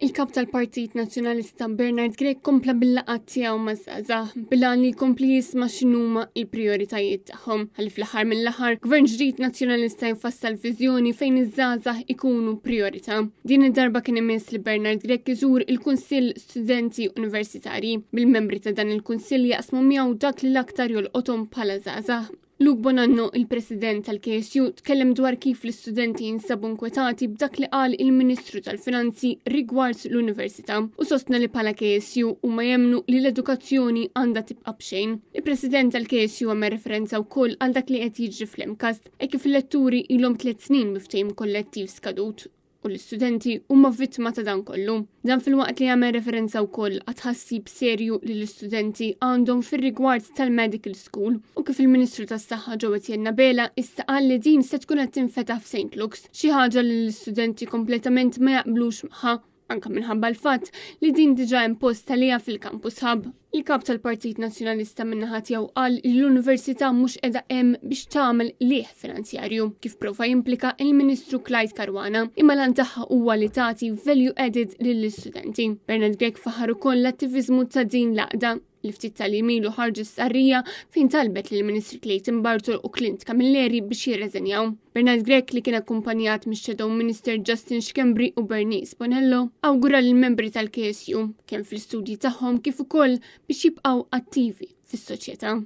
Il-kap tal-Partit Nazzjonalista Bernard Grech kompla bil-laqgħat tiegħu maż-żgħażagħ bilan li jkompli jisma' x'inhuma l-prijoritajiet tagħhom. Ħalli fl-aħħar mill-aħħar Gvern ġdid nazzjonalista jfassal viżjoni fejn iż-żgħażagħ ikunu priorità. Din id-darba kien imiss li Bernard Grech iżur il-Kunsill Studenti Universitarji. Bil-membri ta' dan il-Kunsill jaqsmu miegħu dak li l-aktar jolqothom bħala żgħażagħ. Luke Bonanno, il-President tal-KSU, tkellem dwar kif l-istudenti jinsabu nkwetati b'dak li qal il-Ministru tal-Finanzi rigward l-Università u sostna li bħala KSU huma jemmnu li l-edukazzjoni għandha tibqa' b'xejn. Il-President tal-KSU għamel referenza wkoll għal dak li qed jiġri fl-Emkast kif il-letturi ilhom 3 snin b'ftehim kollettiv skadut u l-istudenti huma vittma ta' dan kollu. Dan fil-waqt li jagħmel referenza wkoll għat ħassib serju li l-istudenti għandhom fir-rigward tal-Medical School u kif il-Ministru tas-Saħħa Joe Etienne Bela istaqal li din se tkun qed tinfetaħ f'St. Luke's, xi ħaġa li l-istudenti kompletament ma jaqblux magħha anke minħabba l-fatt li din diġà imposta liha fil-Campus Hub. Il-kap tal-Partit Nazzjonalista min-naħa tiegħu qal li l-Università mhux qiegħda hemm biex tagħmel lieħ finanzjarju kif prova jimplika il-Ministru Clyde Caruana imma lan tagħha huwa li tagħti value added lill-istudenti. Bernard Grech faħar ukoll l-attiviżmu ta' din l-għaqda li ftit tal-jimilu ħarġet stqarrija fejn talbet lill ministri Clayton Bartol u Clint Camilleri biex jirreżenjaw. Bernard Grech li kien akkumpanjat mix-Shadow Minister Justin Schembri u Bernice Bonello awgura lill-membri tal-KSU kemm fl-istudji tagħhom kif ukoll biex jibqgħu attivi fis-soċjetà.